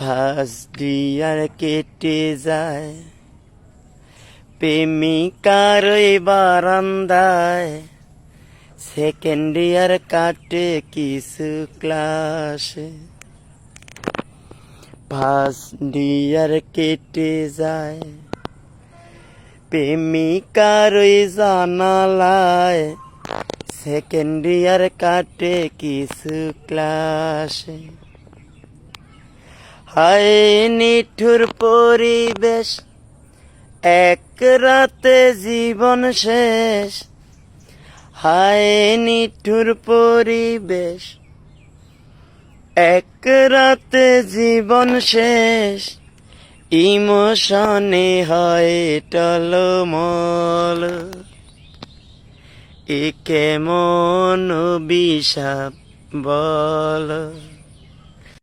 First year কেটে যায় প্রেমিকার ওই বারান্দায়, সেকেন্ড ইয়ার কাটে কিছু ক্লাসে। ফার্স্ট ইয়ার কেটে যায় প্রেমিকার ওই জানালায়, সেকেন্ড ইয়ার কাটে কিছু ক্লাসে। হায় নিঠুর পরিবেশ, এক রাতে জীবন শেষ। হায় নিঠুর পরিবেশ, এক রাতে জীবন শেষ। ইমোশনে হয় টলমল, এ কেমন অভিশাপ বল।